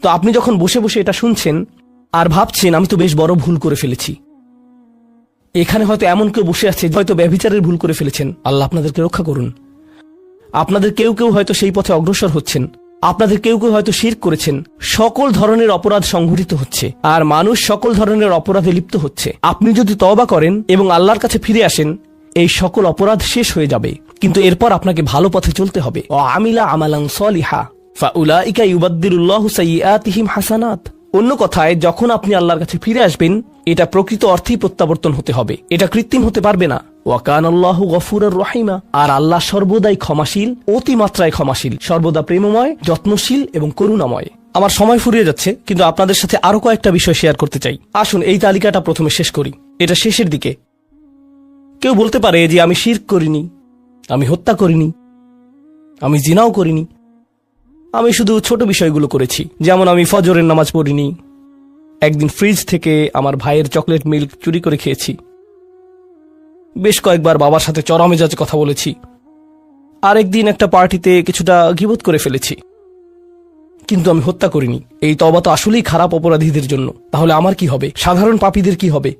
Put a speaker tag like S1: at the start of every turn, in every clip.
S1: তো আপনি যখন বসে বসে এটা শুনছেন আর ভাবছেন আমি তো বেশ বড় ভুল করে ফেলেছি, এখানে হয়তো এমন কেউ বসে আছে হয়তো ব্যভিচারের ভুল করে ফেলেছেন, আল্লাহ আপনাদেরকে রক্ষা করুন। আপনাদের কেউ কেউ হয়তো সেই পথে অগ্রসর হচ্ছেন, আপনাদের কেউ কেউ হয়তো শিরক করেছেন। সকল ধরনের অপরাধ সংঘটিত হচ্ছে আর মানুষ সকল ধরনের অপরাধে লিপ্ত হচ্ছে। আপনি যদি তওবা করেন এবং আল্লাহর কাছে ফিরে আসেন, এই সকল অপরাধ শেষ হয়ে যাবে। কিন্তু এরপর আপনাকে ভালো পথে চলতে হবে। আমিলা আমালান সলিহা ফাউলাইকা ইউবাদদিলুল্লাহু সাইয়্যাতিহিম হাসানাত। অন্য কথায়, যখন আপনি আল্লাহর কাছে ফিরে আসবেন, এটা প্রকৃত অর্থেই প্রত্যাবর্তন হতে হবে, এটা কৃত্রিম হতে পারবে না। ওয়া কানাল্লাহু গফুরুর রহিমা। আর আল্লাহ সর্বদাই ক্ষমাশীল, অতিমাত্রায় ক্ষমাশীল, সর্বদা প্রেমময়, যত্নশীল এবং করুণাময়। আমার সময় ফুরিয়ে যাচ্ছে, কিন্তু আপনাদের সাথে আরো কয়েকটা বিষয় শেয়ার করতে চাই। আসুন এই তালিকাটা প্রথমে শেষ করি, এটা শেষের দিকে। কেউ বলতে পারে যে আমি শিরক করিনি, আমি হত্যা করিনি, আমি জিনাও করিনি, আমি শুধু ছোট বিষয়গুলো করেছি, যেমন আমি ফজরের নামাজ পড়িনি, একদিন ফ্রিজ থেকে আমার ভাইয়ের চকলেট মিল্ক চুরি করে খেয়েছি, বেশ কয়েকবার বাবার সাথে চড়া মেজাজে কথা বলেছি, আরেকদিন একটা পার্টিতে কিছুটা গীবত করে ফেলেছি, কিন্তু আমি হত্যা করিনি। এই তওবা তো আসলেই খারাপ অপরাধীদের জন্য। তাহলে আমার কি হবে? সাধারণ পাপীদের কি হবে?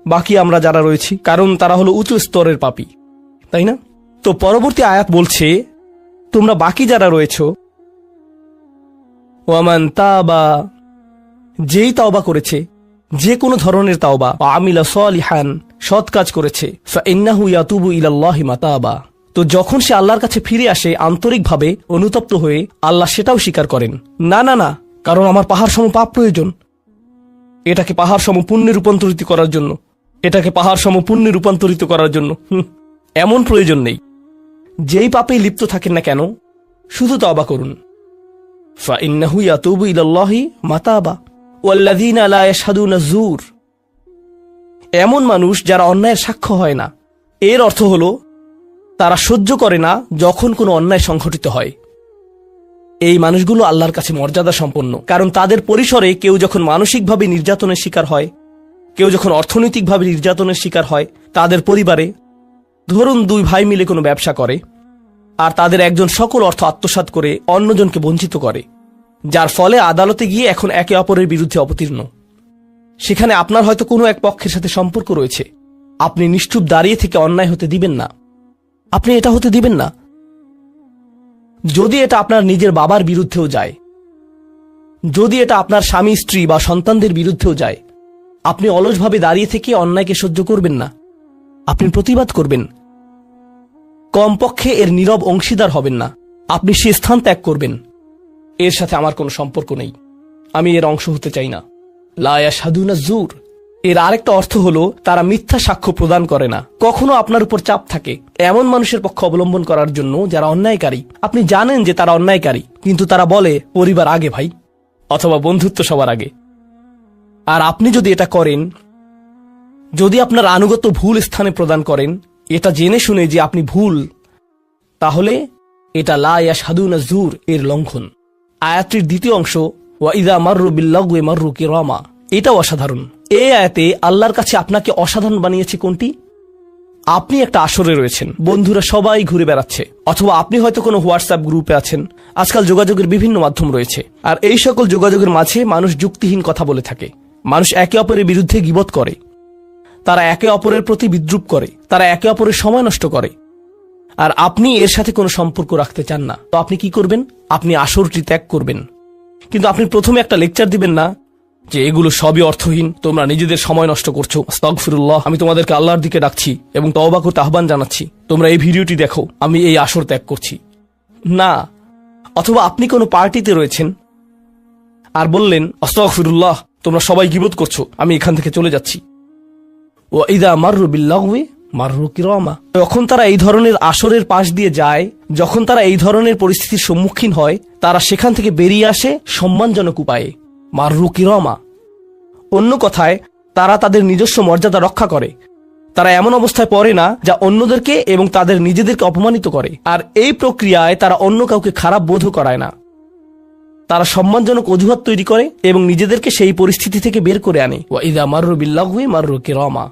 S1: বাকি আমরা যারা রয়েছি, কারণ তারা হলো উঁচু স্তরের পাপী, তাই না? তো পরবর্তী আয়াত বলছে, তোমরা বাকি যারা রয়েছ, ওয়ামান তাবা, যেই তাওবা করেছে, যে কোনো ধরনের তাওবা, আমিলা সলিহান, সৎ কাজ করেছে, ফাইন্নাহু ইয়াতুবু ইলাল্লাহি মাতাবা, তো যখন সে আল্লাহর কাছে ফিরে আসে আন্তরিকভাবে, অনুতপ্ত হয়ে, আল্লাহ সেটাও স্বীকার করেন। না না না, কারণ আমার পাহাড় সম পাপ প্রয়োজন, এটাকে পাহাড় সম পুণ্যে রূপান্তরিত করার জন্য, এটাকে পাহাড় সম পুণ্যে রূপান্তরিত করার জন্য এমন প্রয়োজন নেই। যেই পাপেই লিপ্ত থাকেন না কেন, শুধু তওবা করুন। ফাইন্নাহু ইয়াতুবু ইলাল্লাহি মাতাবা ওয়াল্লাযীনা লা ইয়াশহাদুনা যুর। এমন মানুষ যারা অন্যায়ের সাক্ষ্য হয় না, এর অর্থ হলো তারা সহ্য করে না যখন কোনো অন্যায় সংঘটিত হয়। এই মানুষগুলো আল্লাহর কাছে মর্যাদা সম্পন্ন, কারণ তাদের পরিসরে কেউ যখন মানসিকভাবে নির্যাতনের শিকার হয়, কেউ যখন অর্থনৈতিকভাবে নির্যাতনের শিকার হয়, তাদের পরিবারে ধরুন দুই ভাই মিলে কোনো ব্যবসা করে আর তাদের একজন সকল অর্থ আত্মসাৎ করে অন্যজনকে বঞ্চিত করে, যার ফলে আদালতে গিয়ে এখন একে অপরের বিরুদ্ধে অবতীর্ণ। সেখানে আপনার হয়তো কোনো এক পক্ষের সাথে সম্পর্ক রয়েছে, আপনি নিশ্চুপ দাঁড়িয়ে থেকে অন্যায় হতে দিবেন না, আপনি এটা হতে দিবেন না। যদি এটা আপনার নিজের বাবার বিরুদ্ধেও যায়, যদি এটা আপনার স্বামী স্ত্রী বা সন্তানদের বিরুদ্ধেও যায়, আপনি অলসভাবে দাঁড়িয়ে থেকে অন্যায়কে সহ্য করবেন না, আপনি প্রতিবাদ করবেন। কমপক্ষে এর নীরব অংশীদার হবেন না, আপনি সে স্থান ত্যাগ করবেন। এর সাথে আমার কোনো সম্পর্ক নেই, আমি এর অংশ হতে চাই না। লা ইয়াশহাদুনা যুর, এর আরেকটা অর্থ হলো তারা মিথ্যা সাক্ষ্য প্রদান করে না। কখনো আপনার উপর চাপ থাকে এমন মানুষের পক্ষ অবলম্বন করার জন্য যারা অন্যায়কারী। আপনি জানেন যে তারা অন্যায়কারী, কিন্তু তারা বলে পরিবার আগে ভাই, অথবা বন্ধুত্ব সবার আগে। আর আপনি যদি এটা করেন, যদি আপনার আনুগত্য ভুল স্থানে প্রদান করেন, এটা জেনে শুনে যে আপনি ভুল, তাহলে এটা লা ইয়াশহাদুনা যুর এর লঙ্ঘন। আয়াতটির দ্বিতীয় অংশ, ওয়া ইযা মাররু বিল্লাগwi মাররু কিরামা, এটাও অসাধারণ। এই আয়াতে আল্লাহর কাছে আপনাকে অসাধারণ বানিয়েছে কোনটি? আপনি একটা আসরে রয়েছেন, বন্ধুরা সবাই ঘুরে বেড়াচ্ছে, অথবা আপনি হয়তো কোনো হোয়াটসঅ্যাপ গ্রুপে আছেন। আজকাল যোগাযোগের বিভিন্ন মাধ্যম রয়েছে, আর এই সকল যোগাযোগের মাঝে মানুষ যুক্তিহীন কথা বলে থাকে, মানুষ একে অপরের বিরুদ্ধে গীবত করে, তারা একে অপরের প্রতি বিদ্রুপ করে, তারা একে অপরের সময় নষ্ট করে, আর আপনি এর সাথে কোনো সম্পর্ক রাখতে চান না। তো আপনি কি করবেন? আপনি আসরটি ত্যাগ করবেন। কিন্তু আপনি প্রথমে একটা লেকচার দিবেন না যে এগুলো সবই অর্থহীন, তোমরা নিজেদের সময় নষ্ট করছো, আস্তাগফিরুল্লাহ, আমি তোমাদেরকে আল্লাহর দিকে ডাকছি এবং তওবা করতে আহ্বান জানাচ্ছি, তোমরা এই ভিডিওটি দেখো, আমি এই আসর ত্যাগ করছি না। অথবা আপনি কোনো পার্টিতে রয়েছেন আর বললেন, আস্তাগফিরুল্লাহ, তোমরা সবাই গীবত করছো, আমি এখান থেকে চলে যাচ্ছি। ওয়া ইযা মাররু বিল্লাগwi মাররু কিরামা, যখন তারা এই ধরনের আসরের পাশ দিয়ে যায়, যখন তারা এই ধরনের পরিস্থিতির সম্মুখীন হয়, তারা সেখান থেকে বেরিয়ে আসে সম্মানজনক উপায়ে, মাররু কিরামা। অন্য কথায়, তারা তাদের নিজস্ব মর্যাদা রক্ষা করে, তারা এমন অবস্থায় পড়ে না যা অন্যদেরকে এবং তাদের নিজেদেরকে অপমানিত করে। আর এই প্রক্রিয়ায় তারা অন্য কাউকে খারাপ বোধও করায় না, তারা সম্মানজনক অজুহাত তৈরি করে এবং নিজেদেরকে সেই পরিস্থিতি থেকে বের করে আনে। ওয়া ইযা মাররু বিল্লাগwi মাররু কিরামা।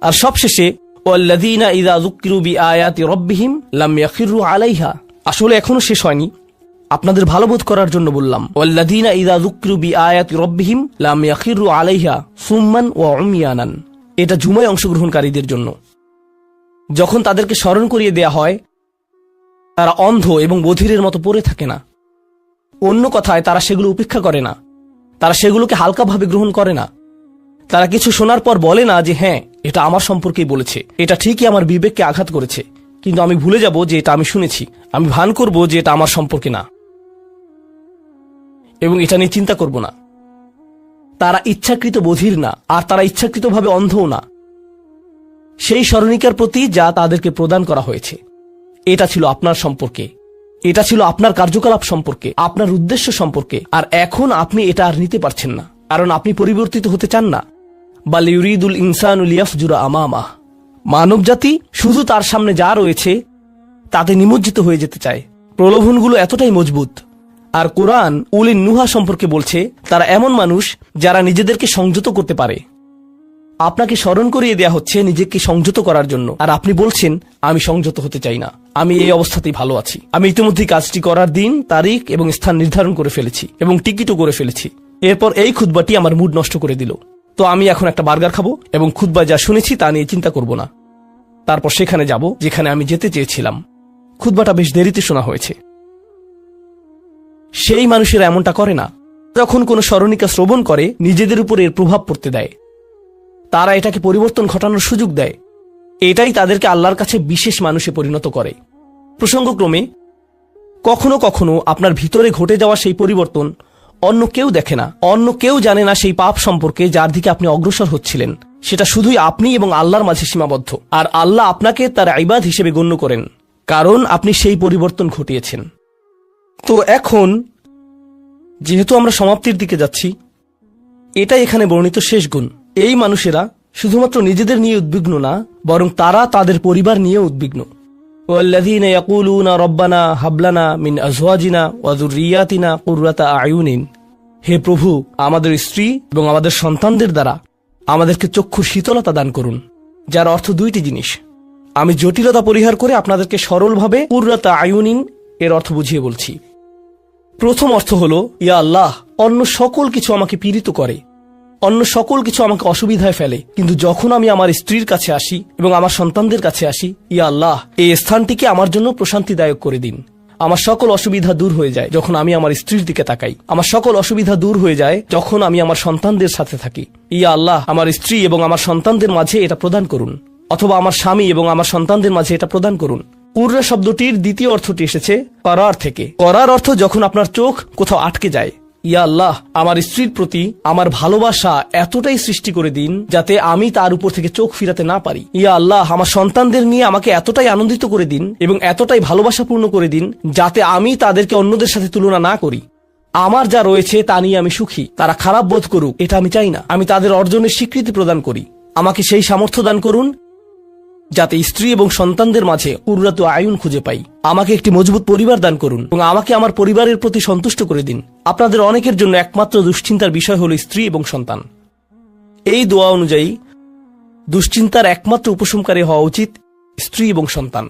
S1: আর সবশেষে, ওয়াল্লাযীনা ইযা যুক্কিরু বিআয়াতি রাব্বিহিম লাম ইয়াখিরু আলাইহা। আসলে এখনো শেষ হয়নি, আপনাদের ভালো বোধ করার জন্য বললাম। ওয়াল্লাযীনা ইযা যুকিরু বিআয়াতি রাব্বিহিম লাম ইয়াখিরু আলাইহা সুম্মান ওয়া উমিয়ানান। এটা জুমায় অংশগ্রহণকারীদের জন্য। যখন তাদেরকে স্মরণ করিয়ে দেয়া হয়, তারা অন্ধ এবং বধিরের মতো পড়ে থাকে না। অন্য কথায়, তারা সেগুলো উপেক্ষা করে না, তারা সেগুলোকে হালকাভাবে গ্রহণ করে না। তারা কিছু শোনার পর বলে না যে হ্যাঁ, এটা আমার সম্পর্কেই বলেছে, এটা ঠিকই আমার বিবেককে আঘাত করেছে, কিন্তু আমি ভুলে যাব যে এটা আমি শুনেছি। আমি ভান করব যে এটা আমার সম্পর্কে না এবং এটা নিয়ে চিন্তা করব না। তারা ইচ্ছাকৃত বধির না, আর তারা ইচ্ছাকৃতভাবে অন্ধও না। সেই স্মরণিকার প্রতি যা তাদেরকে প্রদান করা হয়েছে, এটা ছিল আপনার সম্পর্কে, এটা ছিল আপনার কার্যকলাপ সম্পর্কে, আপনার উদ্দেশ্য সম্পর্কে। আর এখন আপনি এটা আর নিতে পারছেন না, কারণ আপনি পরিবর্তিত হতে চান না। বাল ইউরিদুল ইনসানু লিয়াফজুরা আমামাহ। মানব জাতি শুধু তার সামনে যা রয়েছে তাতে নিমজ্জিত হয়ে যেতে চায়। প্রলোভনগুলো এতটাই মজবুত। আর কোরআন উলিন নুহা সম্পর্কে বলছে, তারা এমন মানুষ যারা নিজেদেরকে সংযত করতে পারে। আপনাকে স্মরণ করিয়ে দেয়া হচ্ছে নিজেকে সংযত করার জন্য, আর আপনি বলছেন আমি সংযত হতে চাই না, আমি এই অবস্থাতেই ভালো আছি। আমি ইতিমধ্যেই কাজটি করার দিন, তারিখ এবং স্থান নির্ধারণ করে ফেলেছি এবং টিকিটও করে ফেলেছি। এরপর এই খুতবাটি আমার মুড নষ্ট করে দিল। তো আমি এখন একটা বার্গার খাবো এবং খুতবায় যা শুনেছি তা নিয়ে চিন্তা করব না। তারপর সেখানে যাব যেখানে আমি যেতে চেয়েছিলাম। খুতবাটা বেশ দেরিতে শোনা হয়েছে। সেই মানুষেরা এমনটা করে না। যখন কোনো স্মরণিকা শ্রবণ করে, নিজেদের উপর এর প্রভাব পড়তে দেয়। তারা এটাকে পরিবর্তন ঘটানোর সুযোগ দেয়। এটাই তাদেরকে আল্লাহর কাছে বিশেষ মানুষে পরিণত করে। প্রসঙ্গক্রমে কখনো কখনো আপনার ভিতরে ঘটে যাওয়া সেই পরিবর্তন অন্য কেউ দেখে না, অন্য কেউ জানে না সেই পাপ সম্পর্কে যার দিকে আপনি অগ্রসর হচ্ছিলেন। সেটা শুধুই আপনি এবং আল্লাহর মাঝে সীমাবদ্ধ। আর আল্লাহ আপনাকে তার ইবাদ হিসেবে গণ্য করেন, কারণ আপনি সেই পরিবর্তন ঘটিয়েছেন। তো এখন যেহেতু আমরা সমাপ্তির দিকে যাচ্ছি, এটাই এখানে বর্ণিত শেষ গুণ। এই মানুষেরা শুধুমাত্র নিজেদের নিয়ে উদ্বিগ্ন না, বরং তারা তাদের পরিবার নিয়ে উদ্বিগ্ন। ওয়াল্লাযীনা ইয়াকুলুনা রব্বানা হাবলানা মিন আজওয়াজিনা ওয়া যুররিয়াতিনা কুররাতা আয়ুনিন। হে প্রভু, আমাদের স্ত্রী এবং আমাদের সন্তানদের দ্বারা আমাদেরকে চক্ষুর শীতলতা দান করুন, যার অর্থ দুইটি জিনিস। আমি জটিলতা পরিহার করে আপনাদেরকে সরলভাবে কুররাতা আয়ুনিন এর অর্থ বুঝিয়ে বলছি। প্রথম অর্থ হলো, ইয়া আল্লাহ, অন্য সকল কিছু আমাকে পীড়িত করে, অন্য সকল কিছু আমাকে অসুবিধায় ফেলে, কিন্তু যখন আমি আমার স্ত্রীর কাছে আসি এবং আমার সন্তানদের কাছে আসি, ইয়া আল্লাহ, এই স্থানটিকে আমার জন্য প্রশান্তিদায়ক করে দিন। আমার সকল অসুবিধা দূর হয়ে যায় যখন আমি আমার স্ত্রীর দিকে তাকাই। আমার সকল অসুবিধা দূর হয়ে যায় যখন আমি আমার সন্তানদের সাথে থাকি। ইয়া আল্লাহ, আমার স্ত্রী এবং আমার সন্তানদের মাঝে এটা প্রদান করুন, অথবা আমার স্বামী এবং আমার সন্তানদের মাঝে এটা প্রদান করুন। কুররা শব্দটির দ্বিতীয় অর্থটি এসেছে করার থেকে। করার অর্থ যখন আপনার চোখ কোথাও আটকে যায়। ইয়া আল্লাহ, আমার স্ত্রীর প্রতি আমার ভালোবাসা এতটাই সৃষ্টি করে দিন যাতে আমি তার উপর থেকে চোখ ফিরাতে না পারি। ইয়া আল্লাহ, আমার সন্তানদের নিয়ে আমাকে এতটাই আনন্দিত করে দিন এবং এতটাই ভালোবাসাপূর্ণ করে দিন যাতে আমি তাদেরকে অন্যদের সাথে তুলনা না করি। আমার যা রয়েছে তা নিয়ে আমি সুখী, তারা খারাপ বোধ করুক এটা আমি চাই না। আমি তাদের অর্জনের স্বীকৃতি প্রদান করি। আমাকে সেই সামর্থ্য দান করুন যাতে স্ত্রী এবং সন্তানদের মাঝে কুররাতু আয়ুন খুঁজে পাই। আমাকে একটি মজবুত পরিবার দান করুন এবং আমাকে আমার পরিবারের প্রতি সন্তুষ্ট করে দিন। আপনাদের অনেকের জন্য একমাত্র দুশ্চিন্তার বিষয় হল স্ত্রী এবং সন্তান। এই দোয়া অনুযায়ী দুশ্চিন্তার একমাত্র উপশমকারী হওয়া উচিত স্ত্রী এবং সন্তান।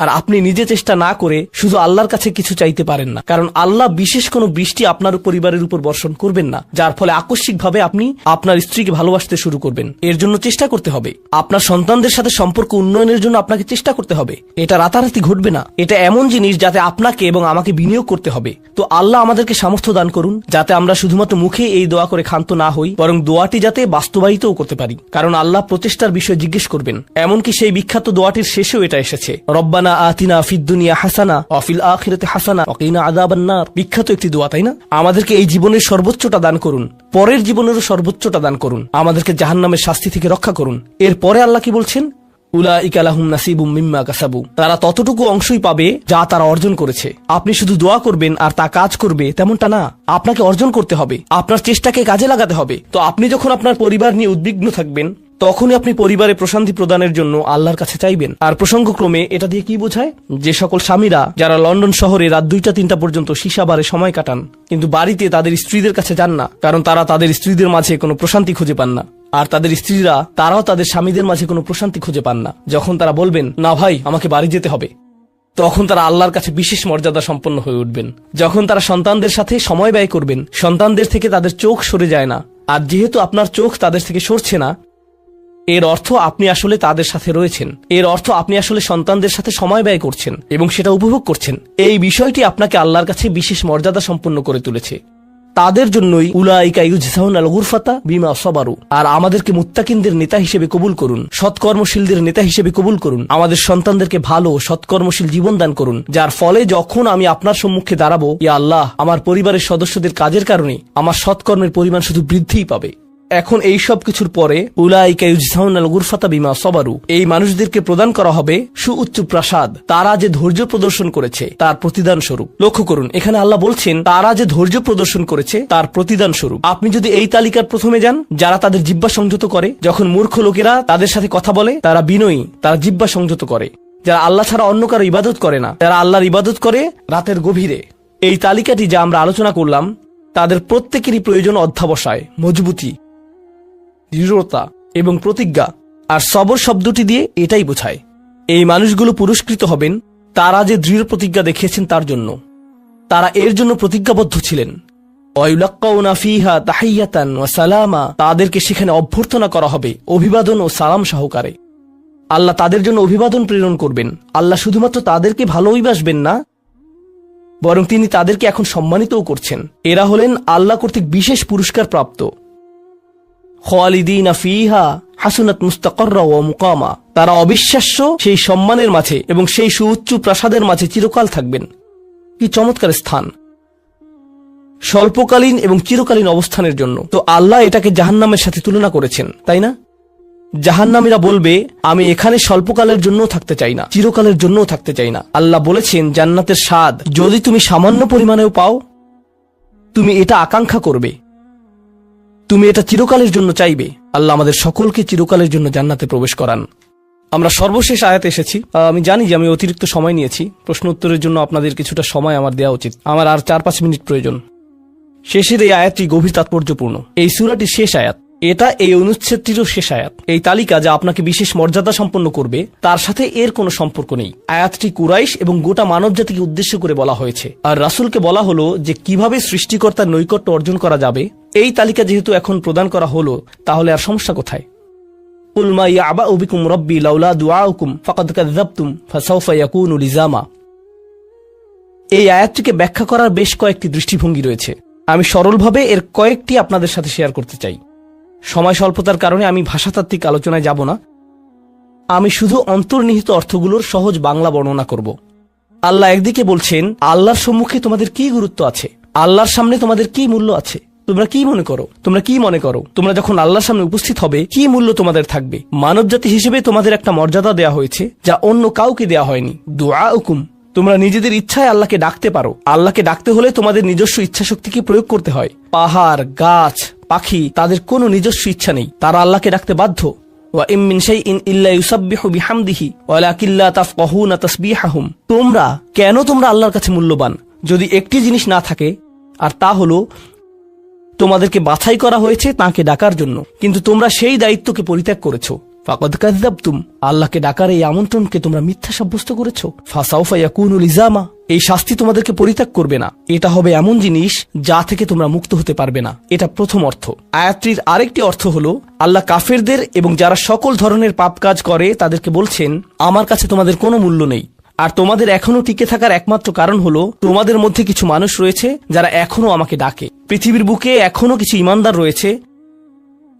S1: আর আপনি নিজে চেষ্টা না করে শুধু আল্লাহর কাছে কিছু চাইতে পারেন না, কারণ আল্লাহ বিশেষ কোনো বৃষ্টি আপনার পরিবারের উপর বর্ষণ করবেন না, যার ফলে আকস্মিকভাবে আপনি আপনার স্ত্রীকে ভালোবাসতে শুরু করবেন। এর জন্য চেষ্টা করতে হবে। আপনার সন্তানদের সাথে সম্পর্ক উন্নয়নের জন্য আপনাকে চেষ্টা করতে হবে। এটা রাতারাতি ঘটবে না। এটা এমন জিনিস যাতে আপনাকে এবং আমাকে বিনিয়োগ করতে হবে। তো আল্লাহ আমাদেরকে সামর্থ্য দান করুন যাতে আমরা শুধুমাত্র মুখে এই দোয়া করে ক্ষান্ত না হই, বরং দোয়াটি যাতে বাস্তবায়িতও করতে পারি, কারণ আল্লাহ প্রচেষ্টার বিষয়ে জিজ্ঞেস করবেন। এমনকি সেই বিখ্যাত দোয়াটির শেষেও এটা এসেছে, রব্বানা আতিনা ফিদ দুনিয়া হাসানা ওয়া ফিল আখিরাতি হাসানা ওয়া কিনা আযাবান নার। বিখ্যাত একটি দোয়া, তাই না? আমাদেরকে এই জীবনের সর্বোচ্চটা দান করুন, পরের জীবনেরও সর্বোচ্চটা দান করুন, আমাদেরকে জাহান্নামের শাস্তি থেকে রক্ষা করুন। এরপরে আল্লাহ কি বলছেন? উলাইকা লাহুম নাসিবুম মিম্মা কাসাবু। তারা ততটুকু অংশই পাবে যা তারা অর্জন করেছে। আপনি শুধু দোয়া করবেন আর তা কাজ করবে তেমনটা না। আপনাকে অর্জন করতে হবে, আপনার চেষ্টাকে কাজে লাগাতে হবে। তো আপনি যখন আপনার পরিবার নিয়ে উদ্বিগ্ন থাকবেন, তখনই আপনি পরিবারে প্রশান্তি প্রদানের জন্য আল্লাহর কাছে চাইবেন। আর প্রসঙ্গক্রমে এটা দিয়ে কি বোঝায়? যে সকল স্বামীরা যারা লন্ডন শহরে রাত 2টা-3টা পর্যন্ত সীসা বারে সময় কাটান, কিন্তু বাড়িতে তাদের স্ত্রীদের কাছে যান না, কারণ তারা তাদের স্ত্রীদের মাঝে কোনো প্রশান্তি খুঁজে পান না। আর তাদের স্ত্রীরা তারাও তাদের স্বামীদের মাঝে কোনো প্রশান্তি খুঁজে পান না। যখন তারা বলবেন, না ভাই, আমাকে বাড়ি যেতে হবে, তখন তারা আল্লাহর কাছে বিশেষ মর্যাদা সম্পন্ন হয়ে উঠবেন। যখন তারা সন্তানদের সাথে সময় ব্যয় করবেন, সন্তানদের থেকে তাদের চোখ সরে যায় না। আর যেহেতু আপনার চোখ তাদের থেকে সরছে না, এর অর্থ আপনি আসলে তাদের সাথে রয়েছেন। এর অর্থ আপনি আসলে সন্তানদের সাথে সময় ব্যয় করছেন এবং সেটা উপভোগ করছেন। এই বিষয়টি আপনাকে আল্লাহর কাছে বিশেষ মর্যাদা সম্পন্ন করে তুলেছে। তাদের জন্যই উলাইকা ইউজজাউনাল গুরফাতা বিমা সাবারু। আর আমাদেরকে মুত্তাকিনদের নেতা হিসেবে কবুল করুন, সৎকর্মশীলদের নেতা হিসেবে কবুল করুন। আমাদের সন্তানদেরকে ভালো সৎকর্মশীল জীবন দান করুন, যার ফলে যখন আমি আপনার সম্মুখে দাঁড়াবো, ইয়া আল্লাহ, আমার পরিবারের সদস্যদের কাজের কারণে আমার সৎকর্মের পরিমাণ শুধু বৃদ্ধিই পাবে। এখন এই সব কিছুর পরে উলাইকা ইউজজাউনাল গুরফাতা বিমা সাবারু, এই মানুষদেরকে প্রদান করা হবে সুউচ্চ প্রাসাদ, তারা যে ধৈর্য প্রদর্শন করেছে তার প্রতিদান স্বরূপ। লক্ষ্য করুন, এখানে আল্লাহ বলছেন তারা যে ধৈর্য প্রদর্শন করেছে তার প্রতিদান স্বরূপ। আপনি যদি এই তালিকার প্রথমে যান, যারা তাদের জিহ্বা সংযত করে, যখন মূর্খ লোকেরা তাদের সাথে কথা বলে তারা বিনয়ী, তারা জিহ্বা সংযত করে, যারা আল্লাহ ছাড়া অন্য কারো ইবাদত করে না, যারা আল্লাহর ইবাদত করে রাতের গভীরে। এই তালিকাটি যা আমরা আলোচনা করলাম, তাদের প্রত্যেকেরই প্রয়োজন অধ্যাবসায়, মজবুতি, দৃঢ়তা এবং প্রতিজ্ঞা। আর সবর শব্দটি দিয়ে এটাই বোঝায়। এই মানুষগুলো পুরস্কৃত হবেন তারা যে দৃঢ় প্রতিজ্ঞা দেখিয়েছেন তার জন্য। তারা এর জন্য প্রতিজ্ঞাবদ্ধ ছিলেন। ওয়ায়ুলাক্কাউনা ফিহা তাহিয়াতান ওয়া সালামা, তাদেরকে সেখানে অভ্যর্থনা করা হবে অভিবাদন ও সালাম সহকারে। আল্লাহ তাদের জন্য অভিবাদন প্রেরণ করবেন। আল্লাহ শুধুমাত্র তাদেরকে ভালোবাসবেন না, বরং তিনি তাদেরকে এখন সম্মানিতও করছেন। এরা হলেন আল্লাহ কর্তৃক বিশেষ পুরস্কার প্রাপ্ত। খালিদিনা ফিহা হাসুনাত মুস্তাকাররা ওয়া মুকামা, তারা অবিশ্বাস্য সেই সম্মানের মাঝে এবং সেই সুউচ্চ প্রাসাদের মাঝে চিরকাল থাকবেন। কি চমৎকার স্থান, স্বল্পকালীন এবং চিরকালীন অবস্থানের জন্য। তো আল্লাহ এটাকে জাহান্নামের সাথে তুলনা করেছেন, তাই না? জাহান্নামীরা বলবে, আমি এখানে স্বল্পকালের জন্য থাকতে চাই না, চিরকালের জন্য থাকতে চাই না। আল্লাহ বলেছেন, জান্নাতের স্বাদ যদি তুমি সামান্য পরিমাণেও পাও, তুমি এটা আকাঙ্ক্ষা করবে, তুমি এটা চিরকালের জন্য চাইবে। আল্লাহ আমাদের সকলকে চিরকালের জন্য জান্নাতে প্রবেশ করান। আমরা সর্বশেষ আয়াতে এসেছি। আমি জানি যে আমি অতিরিক্ত সময় নিয়েছি, প্রশ্ন উত্তরের জন্য আপনাদের কিছুটা সময় আমার দেওয়া উচিত। আমার আর 4-5 মিনিট প্রয়োজন। শেষের এই আয়াতটি গভীর তাৎপর্যপূর্ণ। এই সূরাটির শেষ আয়াত, এটা এই অনুচ্ছেদটিরও শেষ আয়াত। এই তালিকা যা আপনাকে বিশেষ মর্যাদা সম্পন্ন করবে তার সাথে এর কোনো সম্পর্ক নেই। আয়াতটি কুরাইশ এবং গোটা মানব জাতিকে উদ্দেশ্য করে বলা হয়েছে। আর রাসূলকে বলা হলো যে কিভাবে সৃষ্টিকর্তার নৈকট্য অর্জন করা যাবে। এই তালিকা যেহেতু এখন প্রদান করা হলো, তাহলে আর সমস্যা কোথায়? কুল মা ইয়াবাউ বিকুম রাব্বি লাউলা দুআউকুম ফাকাদ কাযাবতুম ফাসাউফা ইয়াকুনু লিজামা। এই আয়াতটিকে ব্যাখ্যা করার বেশ কয়েকটি দৃষ্টিভঙ্গি রয়েছে। আমি সরলভাবে এর কয়েকটি আপনাদের সাথে শেয়ার করতে চাই। সময় স্বল্পতার কারণে আমি ভাষাতাত্ত্বিক আলোচনায় যাব না। আমি শুধু অন্তর্নিহিত অর্থগুলোর সহজ বাংলা বর্ণনা করব। আল্লাহ একদিকে বলছেন, আল্লাহর সম্মুখে তোমাদের কি গুরুত্ব আছে, আল্লাহর সামনে তোমাদের কি মূল্য আছে, তোমরা কি মনে করো, তোমরা যখন আল্লাহর সামনে উপস্থিত হবে কি মূল্য তোমাদের থাকবে। মানবজাতি হিসেবে তোমাদের একটা মর্যাদা দেয়া হয়েছে যা অন্য কাউকে দেয়া হয়নি। দুআউকুম, তোমরা নিজেদের ইচ্ছায় আল্লাহকে ডাকতে পারো। আল্লাহকে ডাকতে হলে তোমাদের নিজস্ব ইচ্ছা শক্তিকে প্রয়োগ করতে হয়। পাহাড়, গাছ, পাখি, তাদের কোনো নিজস্ব ইচ্ছা নেই, তারা আল্লাহকে ডাকতে বাধ্য। ওয়া ইম মিন শাইইন ইল্লা ইউসাব্বিহু বিহামদিহি ওয়ালাকিন লা তাফকাহুনা তাসবিহাহুম। তোমরা আল্লাহর কাছে মূল্যবান যদি একটি জিনিস না থাকে, আর তা হলো তোমাদেরকে বাছাই করা হয়েছে তাকে ডাকার জন্য, কিন্তু তোমরা সেই দায়িত্বকে পরিত্যাগ করেছো। ফাকাদ কাযাবতুম, আল্লাহকে ডাকার এই আমন্ত্রণকে তোমরা মিথ্যা সাব্যস্ত করেছো। ফাসাউফা ইয়াকুনু লিজামা, এই শাস্তি তোমাদেরকে পরিত্যাগ করবে না। এটা হবে এমন জিনিস যা থেকে তোমরা মুক্ত হতে পারবে না। এটা প্রথম অর্থ। আয়াতটির আরেকটি অর্থ হলো, আল্লাহ কাফেরদের এবং যারা সকল ধরনের পাপ কাজ করে তাদেরকে বলছেন, আমার কাছে তোমাদের কোনো মূল্য নেই। আর তোমাদের এখনো টিকে থাকার একমাত্র কারণ হলো তোমাদের মধ্যে কিছু মানুষ রয়েছে যারা এখনো আমাকে ডাকে। পৃথিবীর বুকে এখনো কিছু ইমানদার রয়েছে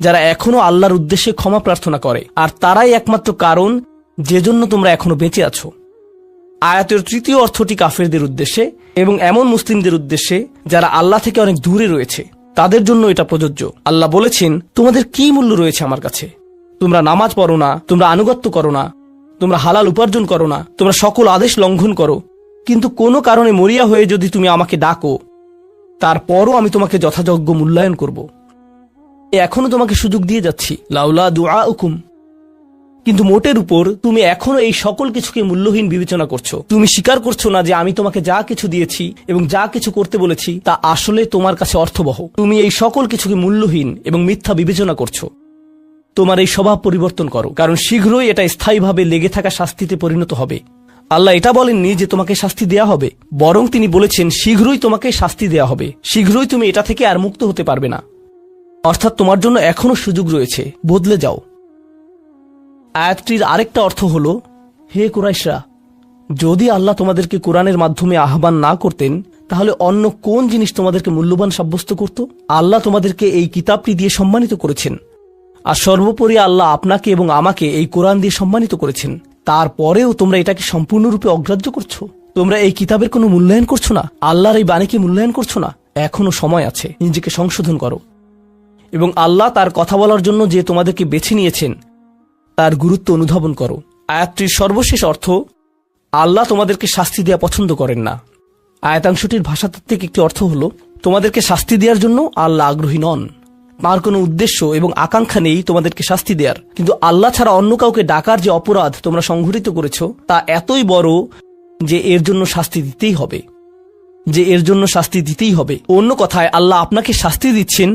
S1: যারা এখনো আল্লাহর উদ্দেশ্যে ক্ষমা প্রার্থনা করে, আর তারাই একমাত্র কারণ যে জন্য তোমরা এখনো বেঁচে আছো। আয়াতের তৃতীয় অর্থটি কাফেরদের উদ্দেশ্যে এবং এমন মুসলিমদের উদ্দেশ্যে যারা আল্লাহ থেকে অনেক দূরে রয়েছে, তাদের জন্য এটা প্রযোজ্য। আল্লাহ বলেছেন, তোমাদের কি মূল্য রয়েছে আমার কাছে? তোমরা নামাজ পড়ো না, তোমরা আনুগত্য করো না, তোমরা হালাল উপার্জন করো না, তোমরা সকল আদেশ লঙ্ঘন করো, কিন্তু কোনো কারণে মরিয়া হয়ে যদি তুমি আমাকে ডাকো, তারপরও আমি তোমাকে যথাযোগ্য মূল্যায়ন করব। এখনো তোমাকে সুযোগ দিয়ে যাচ্ছি, লাউলা দুআউকুম, কিন্তু মোটের উপর তুমি এখনো এই সকল কিছুকে মূল্যহীন বিবেচনা করছো। তুমি স্বীকার করছো না যে আমি তোমাকে যা কিছু দিয়েছি এবং যা কিছু করতে বলেছি তা আসলে তোমার কাছে অর্থবহ। তুমি এই সকল কিছুকে মূল্যহীন এবং মিথ্যা বিবেচনা করছো। তোমার এই স্বভাব পরিবর্তন করো, কারণ শীঘ্রই এটা স্থায়ীভাবে লেগে থাকা শাস্তিতে পরিণত হবে। আল্লাহ এটা বলেননি যে তোমাকে শাস্তি দেয়া হবে, বরং তিনি বলেছেন শীঘ্রই তোমাকে শাস্তি দেয়া হবে, শীঘ্রই তুমি এটা থেকে আর মুক্ত হতে পারবে না। অর্থাৎ তোমার জন্য এখনো সুযোগ রয়েছে, বদলে যাও। আয়াতটির আরেকটা অর্থ হলো, হে কুরাইশরা, যদি আল্লাহ তোমাদেরকে কোরআনের মাধ্যমে আহ্বান না করতেন তাহলে অন্য কোন জিনিস তোমাদেরকে মূল্যবান সাব্যস্ত করত? আল্লাহ তোমাদেরকে এই কিতাবটি দিয়ে সম্মানিত করেছেন, আর সর্বোপরি আল্লাহ আপনাকে এবং আমাকে এই কোরআন দিয়ে সম্মানিত করেছেন। তারপরেও তোমরা এটাকে সম্পূর্ণরূপে অগ্রাহ্য করছো। তোমরা এই কিতাবের কোনো মূল্যায়ন করছো না, আল্লাহর এই বাণীকে মূল্যায়ন করছো না। এখনো সময় আছে, নিজেকে সংশোধন করো এবং আল্লাহ তার কথা বলার জন্য যে তোমাদেরকে বেছে নিয়েছেন তার গুরুত্ব অনুধাবন করো। আয়াতটির সর্বশেষ অর্থ, আল্লাহ তোমাদেরকে শাস্তি দেওয়া পছন্দ করেন না। আয়াতাংশটির ভাষাতাত্ত্বিক একটি অর্থ হলো, তোমাদেরকে শাস্তি দেওয়ার জন্য আল্লাহ আগ্রহী নন, তার কোনো উদ্দেশ্য এবং আকাঙ্ক্ষা নেই তোমাদেরকে শাস্তি দেওয়ার। কিন্তু আল্লাহ ছাড়া অন্য কাউকে ডাকার যে অপরাধ তোমরা সংঘটিত করেছ তা এতই বড় যে এর জন্য শাস্তি দিতেই হবে। অন্য কথায় আল্লাহ আপনাকে শাস্তি দিচ্ছেন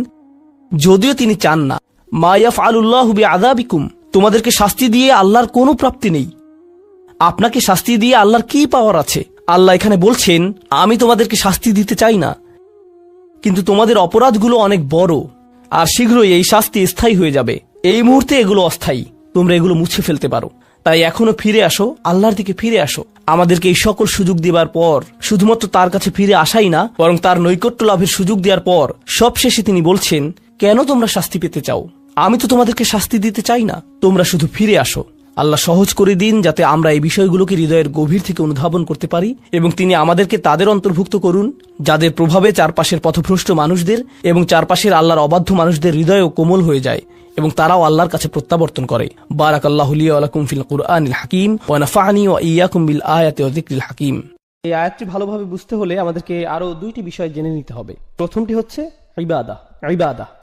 S1: যদিও তিনি চান না। মা ইয়াফআলুল্লাহু বিআযাবিকুম, তোমাদেরকে শাস্তি দিয়ে আল্লাহর কোনো প্রাপ্তি নেই। আপনাকে শাস্তি দিয়ে আল্লাহর কি পাওয়ার আছে? আল্লাহ এখানে বলছেন, আমি তোমাদেরকে শাস্তি দিতে চাই না, কিন্তু তোমাদের অপরাধগুলো অনেক বড়, আর শীঘ্রই এই শাস্তি স্থায়ী হয়ে যাবে। এই মুহূর্তে এগুলো অস্থায়ী, তোমরা এগুলো মুছে ফেলতে পারো। তাই এখনো ফিরে আসো, আল্লাহর দিকে ফিরে আসো। আমাদেরকে এই সকল সুযোগ দেবার পর শুধুমাত্র তার কাছে ফিরে আসাই না, বরং তার নৈকট্য লাভের সুযোগ দেওয়ার পর সবশেষে তিনি বলছেন, কেন তোমরা শাস্তি পেতে চাও? আমি তো তোমাদেরকে শাস্তি দিতে চাই না, তোমরা শুধু ফিরে আসো। আল্লাহ সহজ করে দিন যাতে আমরা এই বিষয়গুলোকে হৃদয়ের গভীর থেকে অনুধাবন করতে পারি, এবং তিনি আমাদেরকে তাদের অন্তর্ভুক্ত করুন যাদের প্রভাবে চারপাশের পথভ্রষ্ট মানুষদের এবং চারপাশের আল্লাহর অবাধ্য মানুষদের হৃদয়ও কোমল হয়ে যায় এবং তারাও আল্লাহর কাছে প্রত্যাবর্তন করে। বারাকাল্লাহু লি ওয়া লাকুম ফিল কুরআনিল হাকিম ওয়া নাফা'নি ওয়া ইয়্যাকুম বিল আয়াতি ওয়া যিকরিল হাকিম। এই আয়াতটি ভালোভাবে বুঝতে হলে আমাদেরকে আরো দুইটি বিষয় জেনে নিতে হবে। প্রথমটি হচ্ছে ইবাদা।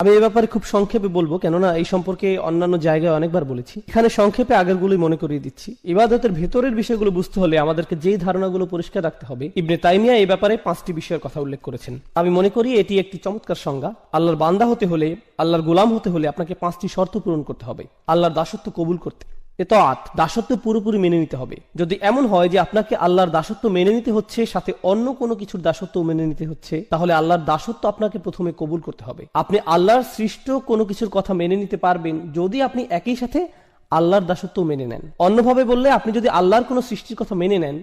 S1: আমি এই ব্যাপারে খুব সংক্ষেপে বলবো, কেননা এই সম্পর্কে অন্যান্য জায়গায় অনেকবার বলেছি। এখানে সংক্ষেপে আগেরগুলোই মনে করিয়ে দিচ্ছি। ইবাদতের ভেতরের বিষয়গুলো বুঝতে হলে আমাদেরকে যেই ধারণাগুলো পরিষ্কার রাখতে হবে, ইবনে তাইমিয়া এই ব্যাপারে 5টি বিষয়ের কথা উল্লেখ করেছেন। আমি মনে করি এটি একটি চমৎকার সংজ্ঞা। আল্লাহর বান্দা হতে হলে, আল্লাহর গোলাম হতে হলে আপনাকে 5টি শর্ত পূরণ করতে হবে। আল্লাহর দাসত্ব কবুল করতে, এতাআত, দাসত্ব পুরোপুরি মেনে নিতে হবে। যদি এমন হয় যে আপনাকে আল্লাহর দাসত্ব মেনে নিতে হচ্ছে, সাথে অন্য কোনো কিছুর দাসত্ব মেনে নিতে হচ্ছে, তাহলে আল্লাহর দাসত্ব আপনাকে প্রথমে কবুল করতে হবে। আপনি আল্লাহর সৃষ্ট কোনো কিছুর কথা মেনে নিতে পারবেন যদি আপনি একই সাথে আল্লাহর দাসত্ব মেনে নেন। অন্যভাবে বললে, আপনি যদি আল্লাহর কোনো সৃষ্টির কথা মেনে নেন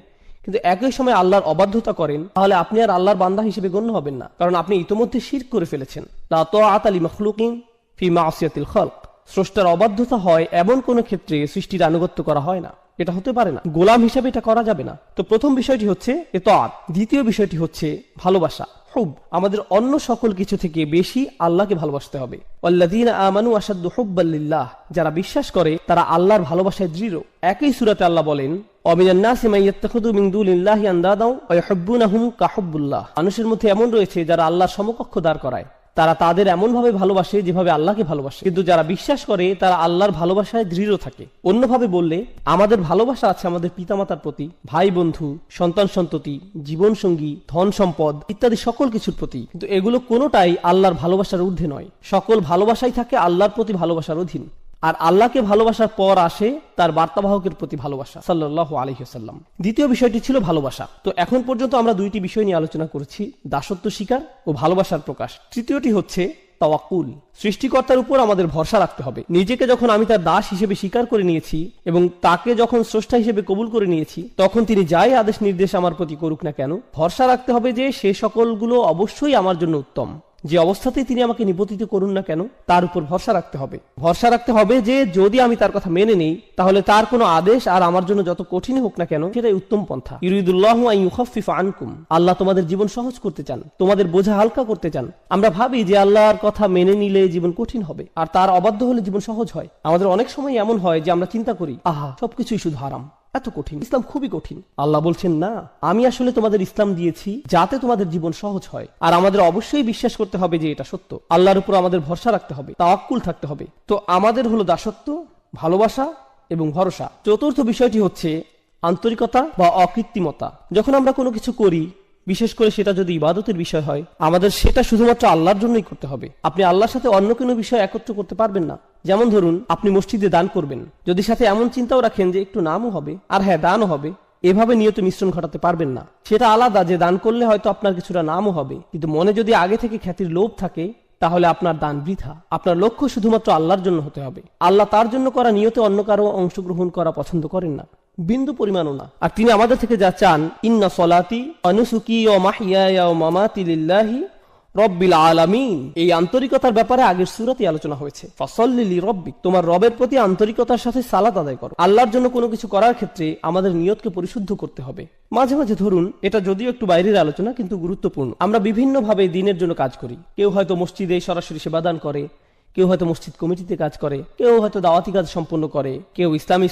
S1: কিন্তু একই সময় আল্লাহর অবাধ্যতা করেন, তাহলে আপনি আর আল্লাহর বান্দা হিসেবে গণ্য হবেন না, কারণ আপনি ইতোমধ্যে শিরক করে ফেলেছেন। লা তাআতা লিমাখলুকিন ফি মাসিয়াতিল খালক। স্রষ্টার অবাধ্যতা হয় এমন কোন ক্ষেত্রে সৃষ্টির আনুগত্য করা হয় না, এটা হতে পারে না। গোলাম হিসেবে এটা করা যাবে না। তো প্রথম বিষয়টি হচ্ছে ইতাআত। দ্বিতীয় বিষয়টি হচ্ছে ভালোবাসা, হুব। আমাদের অন্য সকল কিছু থেকে বেশি আল্লাহকে ভালোবাসতে হবে। ওয়াল্লাযীনা আমানু আশাদ্দু হুব্বাল লিল্লাহ, যারা বিশ্বাস করে তারা আল্লাহর ভালোবাসায় দৃঢ়। একই সূরাতে আল্লাহ বলেন, ওয়ামিনান নাসি মান ইয়াত্তাখিযু মিন দুনিল্লাহি আনদাদাও ওয়া ইউহিব্বুনাহুম কাহুব্বুল্লাহ। মানুষের মধ্যে এমন রয়েছে যারা আল্লাহর সমকক্ষ দাঁড় করায়, তারা তাদের এমন ভাবে ভালোবাসে যেভাবে আল্লাহকে ভালোবাসে। কিন্তু যারা বিশ্বাস করে তারা আল্লাহর ভালোবাসায় দৃঢ় থাকে। অন্যভাবে বললে, আমাদের ভালোবাসা আছে আমাদের পিতামাতার প্রতি, ভাই বন্ধু, সন্তান সন্ততি, জীবন সঙ্গী, ধন সম্পদ ইত্যাদি সকল কিছুর প্রতি, কিন্তু এগুলো কোনোটাই আল্লাহর ভালোবাসার ঊর্ধ্বে নয়। সকল ভালোবাসাই থাকে আল্লাহর প্রতি ভালোবাসার অধীন। আর আল্লাহকে ভালোবাসার পর আসে তার বার্তাবাহকের প্রতি ভালোবাসা, সাল্লাল্লাহু আলাইহি ওয়াসাল্লাম। দ্বিতীয় বিষয়টি ছিল ভালোবাসা। তো এখন পর্যন্ত আমরা দুইটি বিষয় নিয়ে আলোচনা করেছি, দাসত্ব স্বীকার ও ভালোবাসার প্রকাশ। তৃতীয়টি হচ্ছে তাওয়াক্কুল। সৃষ্টিকর্তার উপর আমাদের ভরসা রাখতে হবে। নিজেকে যখন আমি তার দাস হিসেবে স্বীকার করে নিয়েছি এবং তাকে যখন স্রষ্টা হিসেবে কবুল করে নিয়েছি, তখন তিনি যাই আদেশ নির্দেশ আমার প্রতি করুক না কেন, ভরসা রাখতে হবে যে সে সকলগুলো অবশ্যই আমার জন্য উত্তম। যে অবস্থাতেই তিনি আমাকে নিপতিত করুন না কেন, তার উপর ভরসা রাখতে হবে। ভরসা রাখতে হবে যে যদি আমি তার কথা মেনে নেই, তাহলে তার কোনো আদেশ আর আমার জন্য যত কঠিন হোক না কেন, সেটাই উত্তম পন্থা। ইউরিদুল্লাহু আন ইউখাফফিফা আনকুম, আল্লাহ তোমাদের জীবন সহজ করতে চান, তোমাদের বোঝা হালকা করতে চান। আমরা ভাবি যে আল্লাহর কথা মেনে নিলে জীবন কঠিন হবে, আর তার অবাধ্য হলে জীবন সহজ হয়। আমাদের অনেক সময় এমন হয় যে আমরা চিন্তা করি, আহা, সবকিছুই শুধু হারাম, এত কঠিন, ইসলাম খুবই কঠিন। আল্লাহ বলছেন, না, আমি আসলে তোমাদের ইসলাম দিয়েছি যাতে তোমাদের জীবন সহজ হয়। আর আমাদের অবশ্যই বিশ্বাস করতে হবে যে এটা সত্য। আল্লাহর উপর আমাদের ভরসা রাখতে হবে, তাওয়াক্কুল থাকতে হবে। তো আমাদের হলো দাসত্ব, ভালোবাসা এবং ভরসা। চতুর্থ বিষয়টি হচ্ছে আন্তরিকতা বা অকৃত্রিমতা। যখন আমরা কোনো কিছু করি, বিশেষ করে সেটা যদি ইবাদতের বিষয় হয়, আমাদের সেটা শুধুমাত্র আল্লাহর জন্যই করতে হবে। আপনি আল্লাহর সাথে অন্য কোনো বিষয় একত্র করতে পারবেন না। যেমন ধরুন, আপনি মসজিদে দান করবেন, যদি সাথে এমন চিন্তাও রাখেন যে একটু নামও হবে আর হ্যাঁ দানও হবে,
S2: এভাবে নিয়তে মিশ্রণ ঘটাতে পারবেন না। সেটা আলাদা যে দান করলে হয়তো আপনার কিছুটা নামও হবে, কিন্তু মনে যদি আগে থেকে খ্যাতির লোভ থাকে তাহলে আপনার দান বৃথা। আপনার লক্ষ্য শুধুমাত্র আল্লাহর জন্য হতে হবে। আল্লাহ তার জন্য করা নিয়তে অন্য কারো অংশগ্রহণ করা পছন্দ করেন না, বিন্দু পরিমাণও না। আর তিনি আমাদের থেকে যা চান, ইন্না সলাতি ওয়া নুসুকি ওয়া মাহইয়ায়া ওয়া মামাতি লিল্লাহি রব্বিল আলামিন, এই আন্তরিকতার ব্যাপারে আগের সূরাতে আলোচনা হয়েছে। ফাসাল্লি লিরাব্বিক, তোমার রবের প্রতি আন্তরিকতার সাথে সালাত আদায় করো। আল্লাহর জন্য কোনো কিছু করার ক্ষেত্রে আমাদের নিয়তকে পরিশুদ্ধ করতে হবে। মাঝে মাঝে ধরুন, এটা যদিও একটু বাইরের আলোচনা কিন্তু গুরুত্বপূর্ণ, আমরা বিভিন্ন ভাবে দিনের জন্য কাজ করি। কেউ হয়তো মসজিদে সরাসরি সেবাদান করে, কেউ হয়তো মসজিদ কমিটিতে কাজ করে, কেউ হয়তো দাওয়াতি কাজ সম্পন্ন করে, কেউ ইসলামী